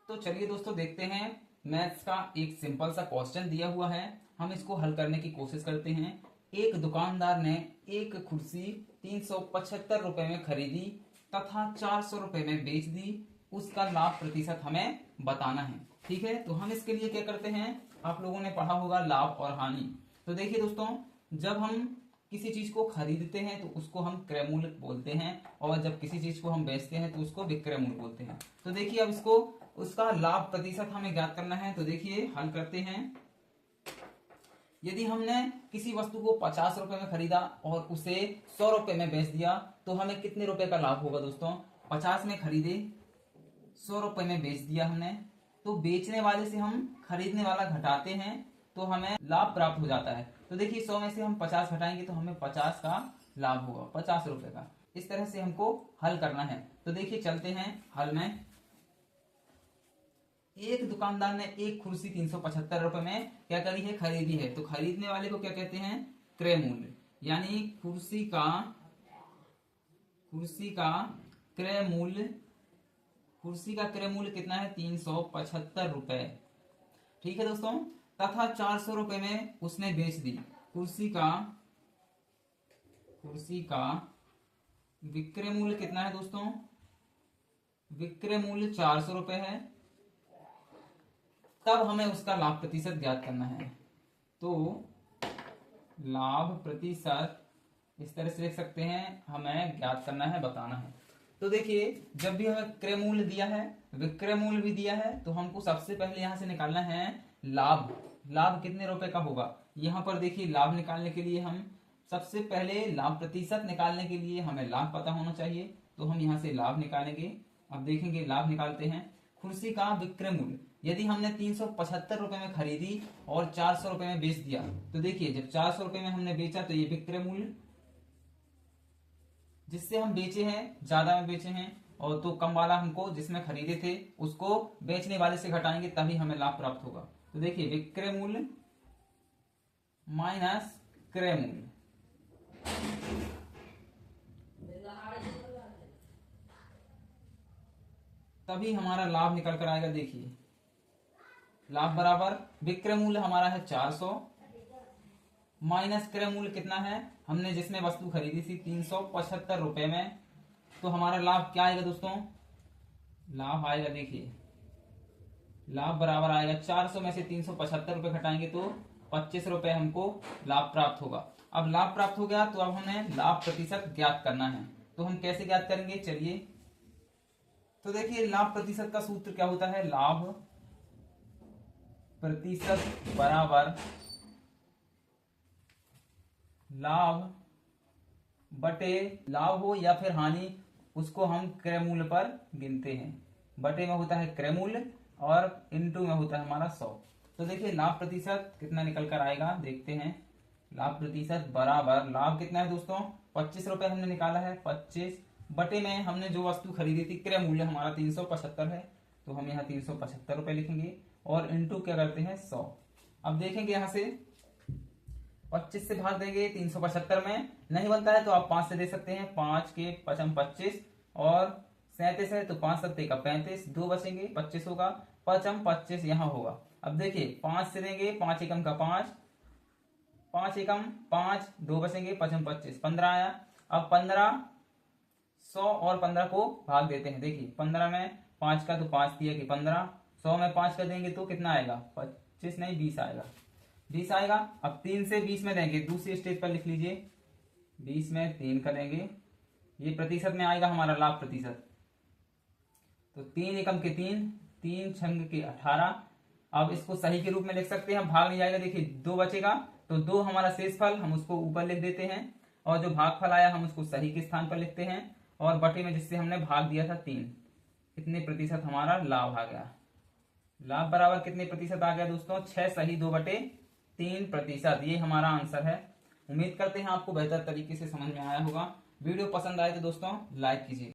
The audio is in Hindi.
तो चलिए दोस्तों देखते हैं। मैथ्स का एक सिंपल सा क्वेश्चन दिया हुआ है, हम इसको हल करने की कोशिश करते हैं। एक दुकानदार ने एक कुर्सी 375 रुपए में खरीदी तथा 400 रुपए में बेच दी। उसका लाभ प्रतिशत हमें बताना है। ठीक है, तो हम इसके लिए क्या करते हैं, आप लोगों ने पढ़ा होगा लाभ और हानि। तो देखिए दोस्तों, जब हम किसी चीज को खरीदते हैं तो उसको हम क्रय मूल्य बोलते हैं, और जब किसी चीज को हम बेचते हैं तो उसको विक्रय मूल्य बोलते हैं। तो देखिए अब इसको उसका लाभ प्रतिशत हमें ज्ञात करना है। तो देखिए हल करते हैं। यदि हमने किसी वस्तु को 50 रुपए में खरीदा और उसे 100 रुपए में बेच दिया तो हमें कितने रुपए का लाभ होगा दोस्तों। 50 में खरीदे, 100 रुपए में बेच दिया हमने, तो बेचने वाले से हम खरीदने वाला घटाते हैं तो हमें लाभ प्राप्त हो जाता है। तो देखिए 100 में से हम 50 घटाएंगे तो हमें 50 का लाभ होगा, 50 रुपए का। इस तरह से हमको हल करना है। तो देखिए चलते हैं हल में। एक दुकानदार ने एक कुर्सी 375 रुपए में क्या करी है, खरीदी है। तो खरीदने वाले को क्या कहते हैं, क्रय मूल्य। यानी कुर्सी का क्रय मूल्य, कुर्सी का क्रय मूल्य कितना है, 375 रुपए। ठीक है दोस्तों, तथा 400 रुपए में उसने बेच दी। कुर्सी का विक्रय मूल्य कितना है दोस्तों, विक्रय मूल्य 400 रुपए है। तब हमें उसका लाभ प्रतिशत ज्ञात करना है। तो लाभ प्रतिशत इस तरह से लिख सकते हैं, हमें ज्ञात करना है, बताना है। तो देखिए जब भी हमें क्रय मूल्य दिया है, विक्रय मूल्य भी दिया है, तो हमको सबसे पहले यहां से निकालना है लाभ। लाभ कितने रुपए का होगा। यहां पर देखिए लाभ निकालने के लिए हम सबसे पहले लाभ प्रतिशत निकालने के लिए हमें लाभ पता होना चाहिए। तो हम यहां से लाभ निकालेंगे। अब देखेंगे लाभ निकालते हैं। कुर्सी का विक्रय मूल्य, यदि हमने 375 रुपए में खरीदी और 400 रुपए में बेच दिया, तो देखिए जब 400 रुपए में हमने बेचा तो ये विक्रय मूल्य, जिससे हम बेचे हैं ज्यादा में बेचे हैं, और तो कम वाला हमको जिसमें खरीदे थे उसको बेचने वाले से घटाएंगे तभी हमें लाभ प्राप्त होगा। तो देखिए विक्रय मूल्य माइनस क्रय मूल्य, तभी हमारा लाभ निकल कर आएगा। देखिए लाभ बराबर विक्रय मूल्य हमारा है 400 माइनस क्रय मूल्य कितना है, हमने जिसमें वस्तु खरीदी थी 375 रुपए में, तो हमारा लाभ क्या आएगा दोस्तों, लाभ आएगा, देखिए लाभ बराबर आएगा 400 में से 375 रुपए घटाएंगे तो 25 रुपए हमको लाभ प्राप्त होगा। अब लाभ प्राप्त हो गया तो अब हमें लाभ प्रतिशत ज्ञात करना है। तो हम कैसे ज्ञात करेंगे, चलिए। तो देखिए लाभ प्रतिशत का सूत्र क्या होता है, लाभ प्रतिशत बराबर लाभ बटे, लाभ हो या फिर हानि, उसको हम क्रय मूल्य पर गिनते हैं। बटे में होता है क्रय मूल्य और इनटू में होता है हमारा 100। तो देखिए लाभ प्रतिशत कितना निकल कर आएगा, देखते हैं। लाभ प्रतिशत बराबर, लाभ कितना है दोस्तों, 25 रुपए हमने निकाला है, 25 बटे में हमने जो वस्तु खरीदी थी, क्रय मूल्य हमारा 375 है, तो हम यहाँ 375 रुपए लिखेंगे और इनटू क्या करते हैं 100। अब देखेंगे यहाँ से 25 से भाग देंगे, 375 में नहीं बनता है तो आप 5 से दे सकते हैं। 5 के 5 25 और 37 है तो 5 सत्ते का 35, 2 बचेंगे, 25 होगा, 5 25 यहाँ होगा। अब देखिए 5 से देंगे, 5 एकम का 5, 5 एकम 5, 2 बचेंगे, 5 25, 15 आया। अब 15, 100 और 15 को भाग देते हैं। देखिए 15 में 5 का तो 5 दिया कि 15, 100 में 5 का देंगे तो कितना आएगा, 25 नहीं 20 आएगा, 20 आएगा। अब 3 से 20 में देंगे, दूसरी स्टेज पर लिख लीजिए, 20 में 3 करेंगे, ये प्रतिशत में आएगा हमारा लाभ प्रतिशत। तो 3 एकम के 3, 3 छंग के 18। अब इसको सही के रूप में लिख सकते हैं, भाग नहीं जाएगा। देखिए 2 बचेगा तो 2 हमारा शेष फल, हम उसको ऊपर लिख देते हैं, और जो भाग फल आया हम उसको सही के स्थान पर लिखते हैं, और बटे में जिससे हमने भाग दिया था 3, कितने प्रतिशत हमारा लाभ आ गया। लाभ बराबर कितने प्रतिशत आ गया दोस्तों, 6 सही 2/3 प्रतिशत। ये हमारा आंसर है। उम्मीद करते हैं आपको बेहतर तरीके से समझ में आया होगा। वीडियो पसंद आए तो दोस्तों लाइक कीजिए।